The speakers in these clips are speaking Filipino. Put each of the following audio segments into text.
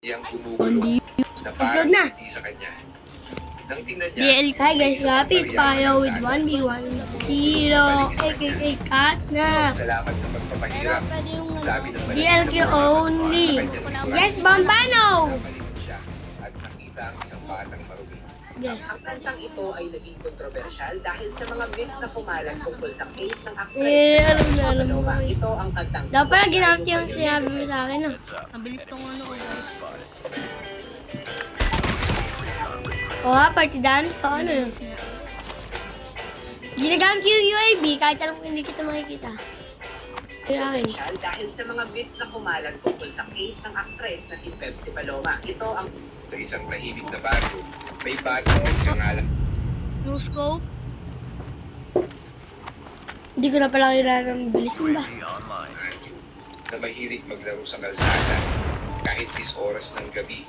Yang gumugulo na parang hindi sa kanya. Nang tingnan niya, hi guys, Rapid Fire with 1v1 Hero, aka Katna. Salamat sa pagpapahirap. Sabi ng DLQ only. Yes, Bambano! At nakita ang isang batang marumi. Yes. Ang kantang ito ay naging kontrobersyal dahil sa mga myth na kumalat tungkol sa case ng actress alam mo. Ito ang kantang Dapat pala ginamit yung sinabi mo sa akin, no? Ang bilis tong ano, guys. Oo nga, partidan. Paano yun? Ginagamit yung UAV kahit alam ko hindi kita makikita. Yung akin. Dahil sa mga myth na kumalat tungkol sa case ng actress na si Pepsi Paloma. Ito ang Sa isang tahimik na baryo, may batang nagkangalan. No scope. Hindi ko na pala kailangan ng bilis mo ba? Na mahilig maglaro sa kalsada kahit 10 oras ng gabi.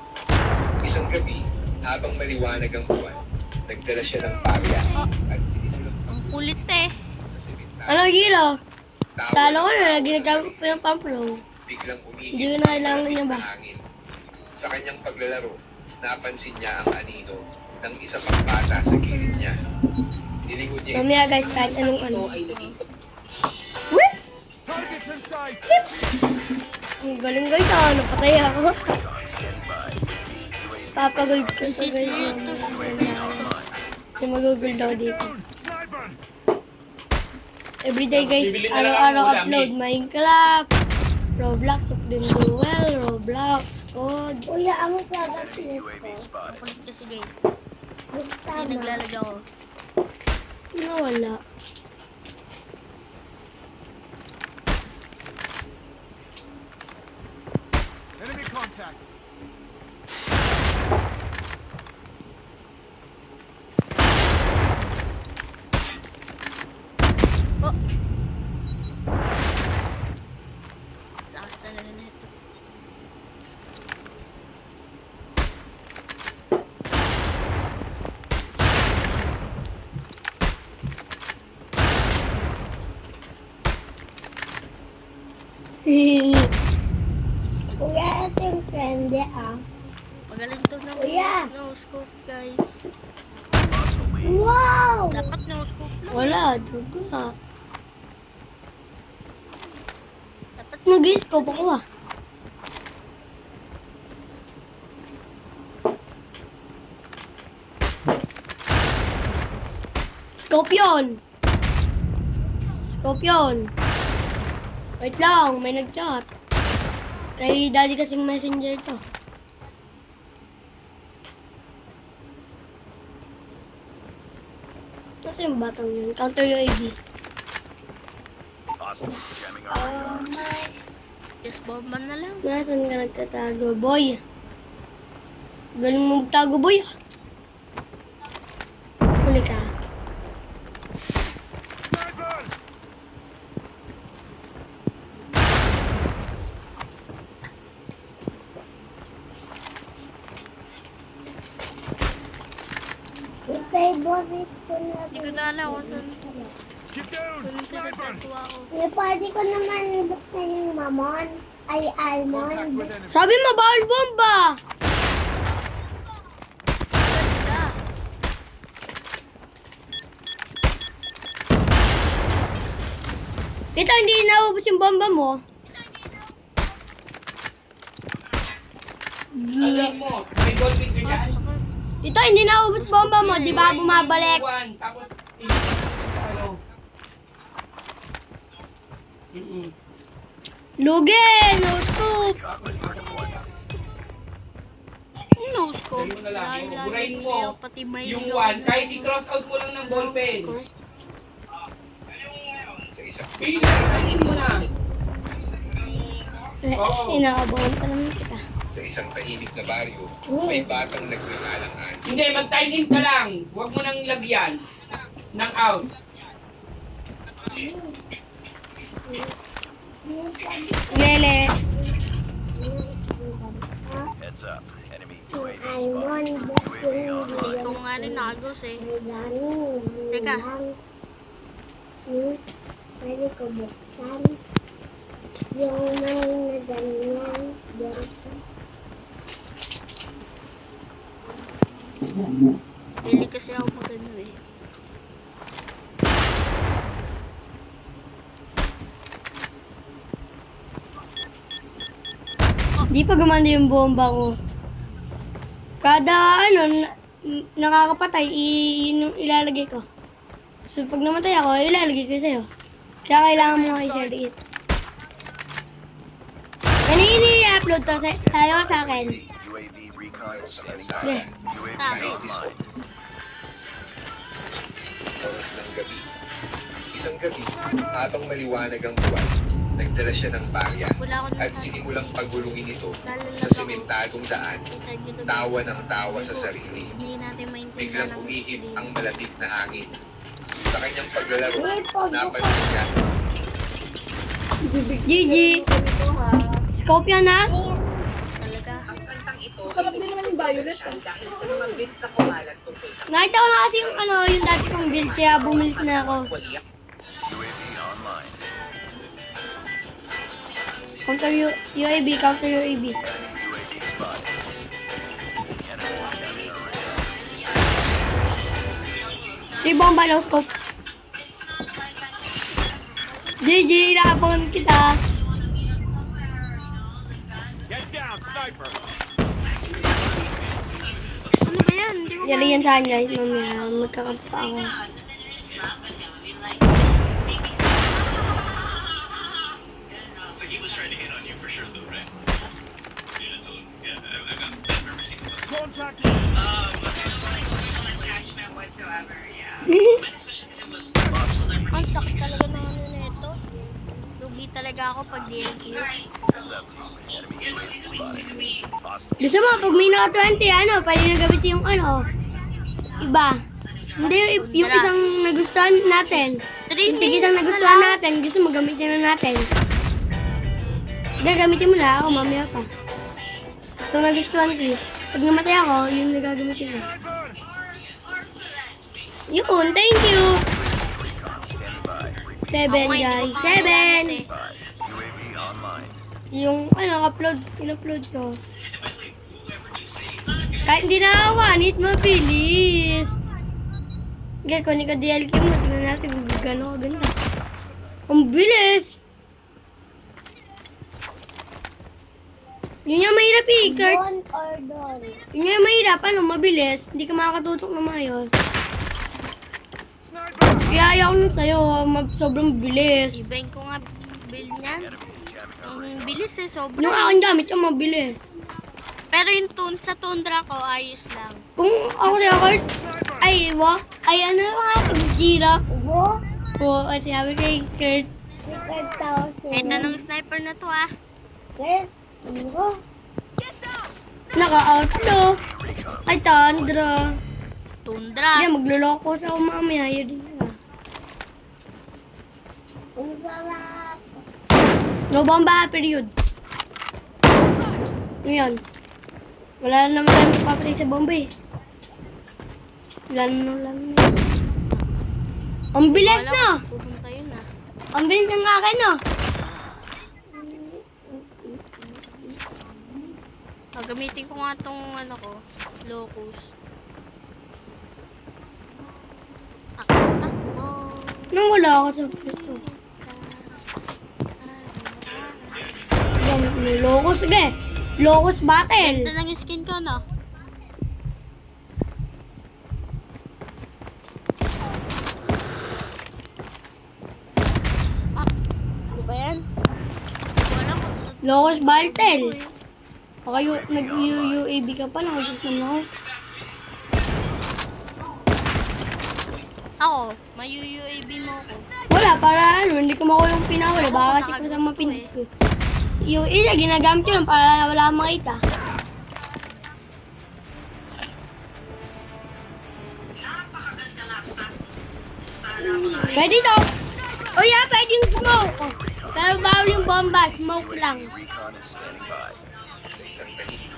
Isang gabi, habang maliwanag ang buwan, nagdala siya ng pagya at sinimulang Ang kulit eh. sa simentado. Ano, Hero? Tawa Talo ko ng na, tao ginagamit sa ko yung pamplong. biglang Hindi umihip ko na kailangan niya ba? ng hangin. Sa kanyang paglalaro, napansin niya ang anino ng isa pang bata sa gilid niya. Nilingon niya Mamaya guys, kahit anong ito ano. ay naging Whip! Hip! Ang galing guys, napatay ako. Papagold ko sa guys. Hindi mag-google daw dito. Everyday guys, araw-araw upload. Minecraft, Roblox, Supreme Duel, Roblox, Code. Kuya, ang sarap nito. Ang kulit kasi guys. Gusto Hindi mo? naglalag ako. Nawala. Enemy contact. Oh! Lakas talaga na ito. Kuya, ito yung candy ah. Magaling to na Kuya! no scope guys. Wow! Dapat no scope lang. Wala, duga. Dapat Nag-scope ako ah. Scope yun! Scope yun! Wait lang, may nag-chat. Kay daddy kasing messenger to. Kasi yung batang yun, counter UAV. Oh my... just bomban na lang. Nasaan ka nagtatago, boy? Galing mo magtago, boy. Huli ka. Favorite ko na. Hindi ko dala ako dun. Get down. Dun sa nagkatuwa ako. Pwede ko naman buksan yung mamon. Ay, Contact almond. with enemy. Sabi mo, bawal bomba! Ganda. Ito, hindi naubos yung bomba mo. Alam mo, may goldfish ka dyan? Sakit. Ito, hindi naubos bomba mo. Di ba bumabalik? One, tapos, ano? Lugi! No scoop! No scope. Sabi mo na lang, Layo-layo burahin yung mo sayo, pati may yung ilaw. one, kahit i-cross out mo lang ng ballpen. Scope. sa isang Pili, ayun mo na. Oo. Inaabawan pa naman kita. sa isang tahimik na baryo, may batang nagngangalang Angie. Hindi, mag-time in ka lang. Huwag mo nang lagyan ng out. Lele. Heads up. Enemy Ito nga rin nagos eh. Teka. Pwede ko buksan. Yung may na ganyan. Pili kasi ako magano eh. Di pa gumanda yung bomba ko. Kada nakakapatay, ilalagay ko. So pag namatay ako, ilalagay ko sa'yo. Kaya kailangan mo i-share it. Kanina i-upload to sa'yo sa akin. UAV recon Sa standing kalsada. by. Yeah. UAV Kahit online. oras ng gabi. Isang gabi, habang maliwanag ang buwan, nagdala siya ng barya Wala akong at sinimulang pagulungin ito Lalalag sa ako. sementadong daan, tawa ng tawa sa sarili. Hindi natin maintindihan Biglang ang umihip screen. ang malamig na hangin. Sa kanyang paglalaro, napansin niya GG! Scope yan ha? Talaga. Ang kantang ito ay naging kontrobersyal dahil sa mga myth na kumalat tungkol sa Nakita ko na kasi yung dati kong build, kaya bumili na ako. kwalya. UAV online. Counter UAV, counter UAV. UAV spotted. Enemy counting our radar. 3 bomba, no scope. GG, inaabang kita. Get down, sniper. Ano ba yan? Hindi ko Yali yan saan guys, mamaya magkakampa ako. Contact. Ang sakit talaga ng ano nito. Lugi talaga ako pag DLQ. Heads up team. Enemy UAV spotted. Hostile. Gusto mo, pag may naka 20, pwede na gamitin yung iba. Hindi, yung isang nagustuhan natin. Yung tig-isang nagustuhan natin, gusto mo gamitin na natin. Gagamitin mo na ako, mamaya pa. So, nagustuhan ko. Pag namatay ako, yun nagagamitin ko. Yun, thank you! Recon standing by. 7 guys, 7! By. UAV online. Yung in-upload ko. Kahit hindi na awanit, mabilis. Okay, kunin ka DLQ mo. Tingnan natin kung gano'n kaganda. Ang bilis! Yun yung mahirap eh, Kurt. Yun yung mahirap, mabilis. Hindi ka makakatutok na maayos. Kaya ayaw ko nun sa'yo, sobrang bilis. Ibang ko nga build niyan. Ang bilis eh, Yung sobrang. aking gamit yung mabilis. Pero yung sa Tundra ko, ayos lang. Kung ako sa'yo, Kurt, ano mga pag-gira? Oo, at sabi kay Kurt. Ito ng sniper na to ah. Naka-outlaw. Ay, Tundra. Tundra. Hindi, magluloko sa mamaya. Yun din na. No bomba, period. Ngayon. Wala na naman tayo papatay sa bomba eh. Lang. Ang bilis na! Pupunta yun ah. Ang bilis ng akin no! Gamitin ko nga tong locus. Takbo. Nung wala ako sa pwesto. Gamit mo, Locus, sige! Locus battle! Ito lang yung skin ko, no? Ano ba yan? Wala ko. Locus battle! Baka nag-UAB ka pa lang, gusto mo. Ako, may UAB mo ako. Wala, para hindi ko makuha yung pinakula. Baka kasi kung saan mapindot ko. Yung isa, ginagamit ko lang para wala kang makita. Pwede to. Oh yeah, pwede yung smoke. Pero bawal yung bomba, smoke lang. Recon is standing by. sa isang tahimik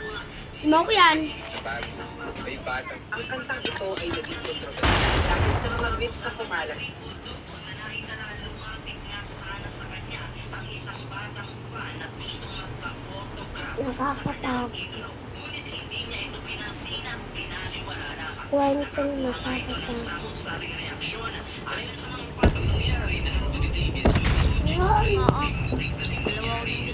Smoke yan. na bago, may batang Ang kantang ito ay naging kontrobersyal dahil sa mga myths na kumalat. Nakakatakot. kwentong nakakatakot. Oo. Dalawa ko yung ilaw eh.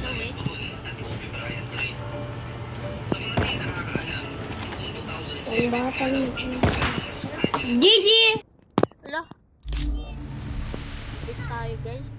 Ang batang Gigi! Wala. Bit tayo guys.